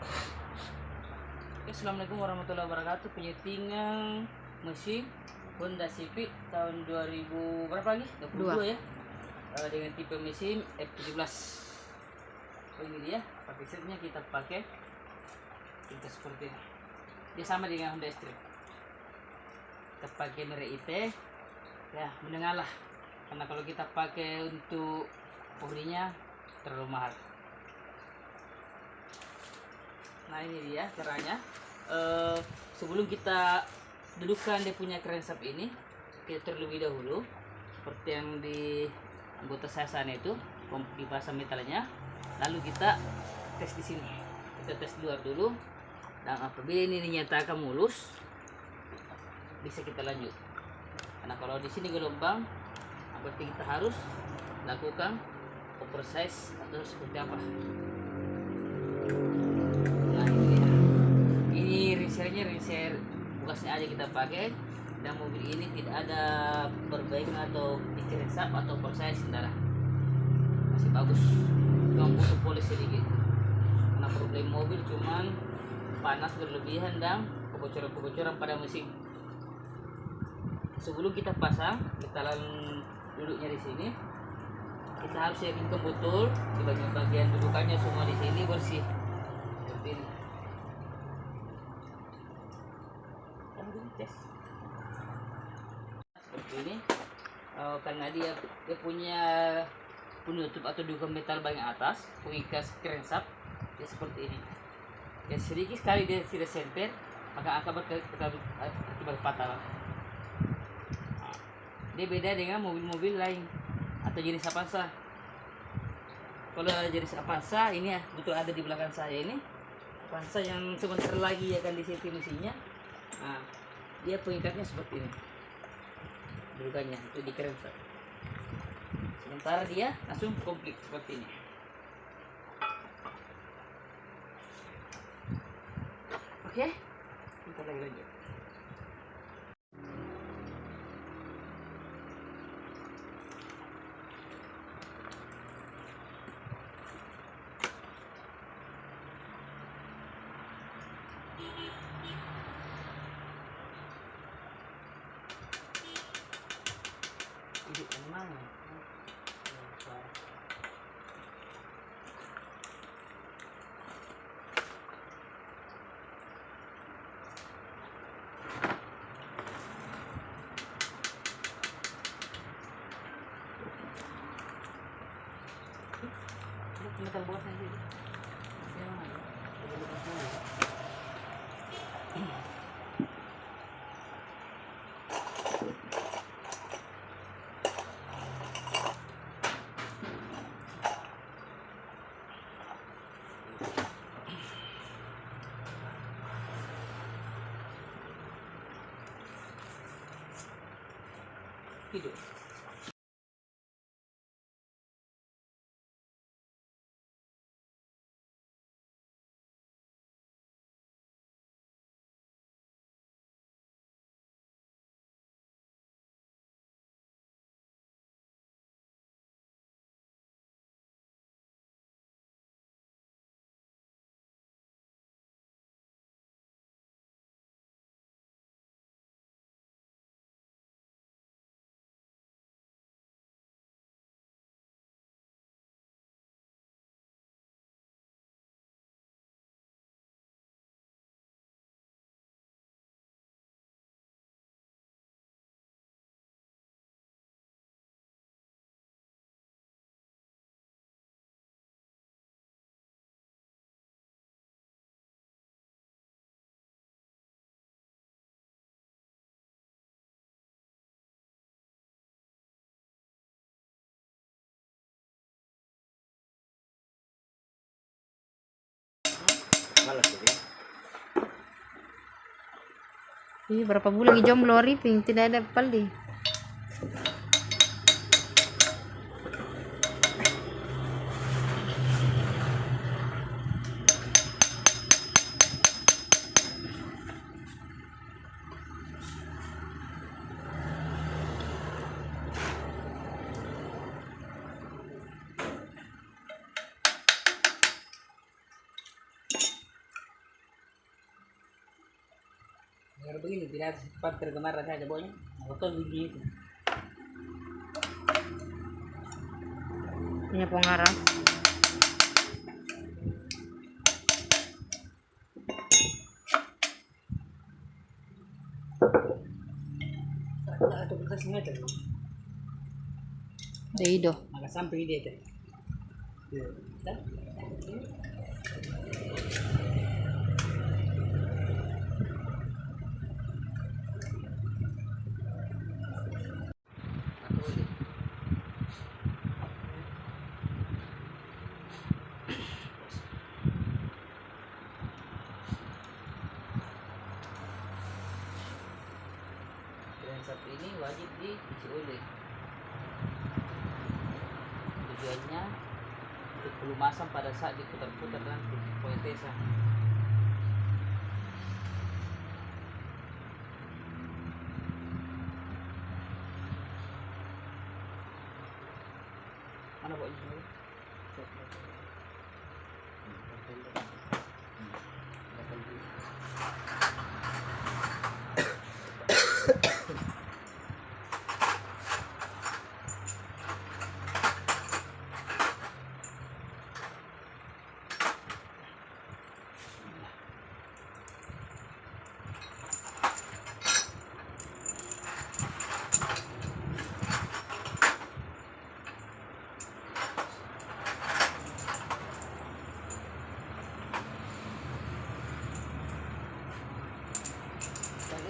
Oke, assalamualaikum warahmatullahi wabarakatuh. Penyetingan mesin Honda Civic tahun 2000 berapa lagi? 22 ya. Dengan tipe mesin F17. Oh, ini dia. Pakai setnya kita pakai seperti ini. Dia sama dengan Honda Stream. Kita pakai merek IT. Ya, menengah lah. Karena kalau kita pakai untuk orinya terlalu mahal. Nah, ini dia caranya. Sebelum kita dudukkan dia punya crankshaft ini, kita terlebih dahulu seperti yang di anggota saya sana itu dipasang metalnya, lalu kita tes di sini. Kita tes luar dulu, dan apabila ini dinyatakan mulus, bisa kita lanjut. Karena kalau di sini gelombang, berarti kita harus lakukan oversize atau seperti apa. Rinsernya rinser bekasnya aja kita pakai, dan mobil ini tidak ada perbaikan atau dicrengsap atau persaya sendara, masih bagus, cuma butuh polis sedikit karena problem mobil cuman panas berlebihan dan kebocoran pada mesin. Sebelum kita pasang metalan duduknya di sini, kita harus yakinkan betul di bagian dudukannya semua di sini bersih seperti ini. Seperti ini, karena dia punya penutup atau dudukan metal bagian atas, pengikat crankshaft dia seperti ini. Ya, sedikit sekali dia tidak senter, maka akan berakibat fatal. Dia beda dengan mobil-mobil lain atau jenis Avanza. Kalau jenis Avanza ini ya, betul ada di belakang saya ini Avanza yang sebentar lagi akan disetting mesinnya. Nah, dia pengikatnya seperti ini, dudukannya itu di crankshaft. Sementara dia langsung komplit seperti ini. Oke, kita lagi lanjut. Ini mana? Metal box aja. Hidup. Malas ya. Ih, berapa bulan lagi jomblo Arifin, tidak ada pali. Kalau begini tidak cepat tergemar saja boleh. Botol begini itu. Punya pengarah. Atau kita sengaja. Deido. Maka sampai dia tu. Dah. Sapi ini wajib diisi oleh tujuannya untuk pelumasan pada saat diputar-putar nanti poetesa. Mana buat ini?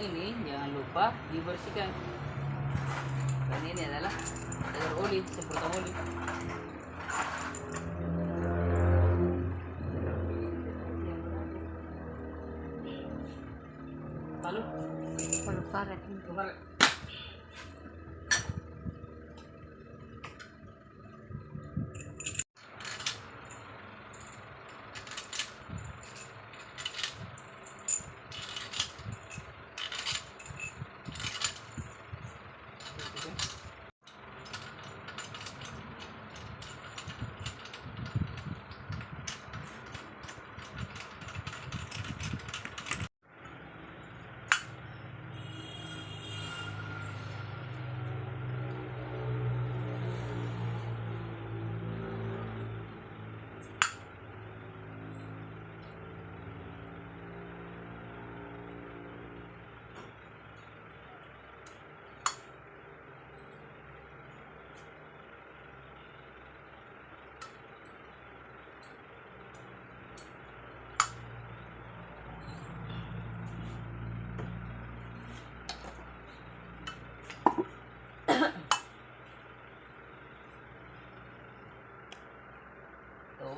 Ini jangan lupa dibersihkan. Dan ini adalah air oli, semprotan oli. Lalu Kalau karet. kemarin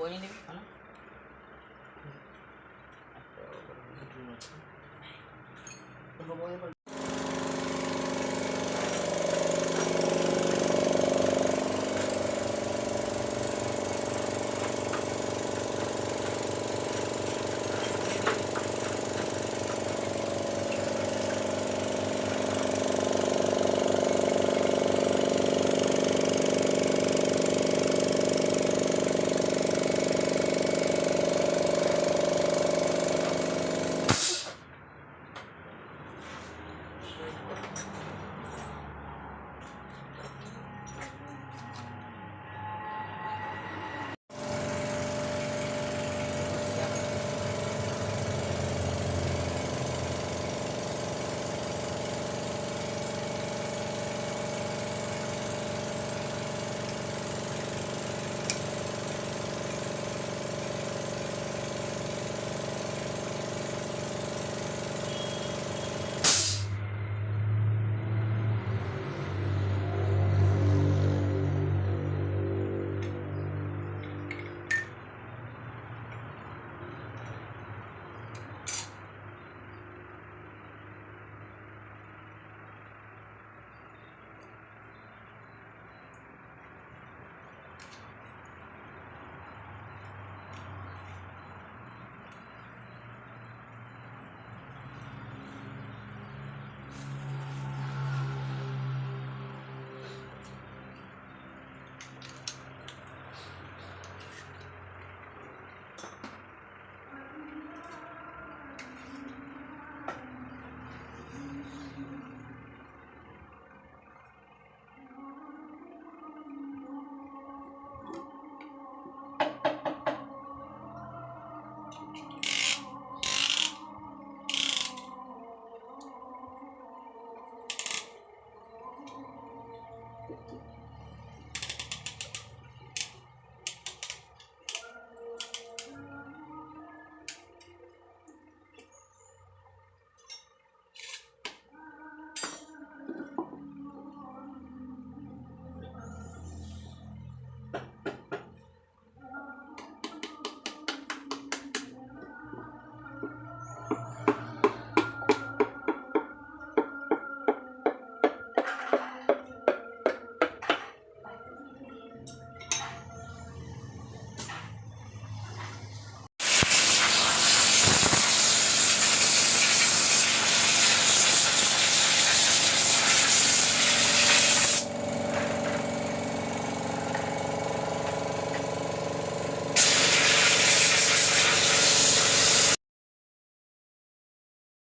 bawahnya nih mana?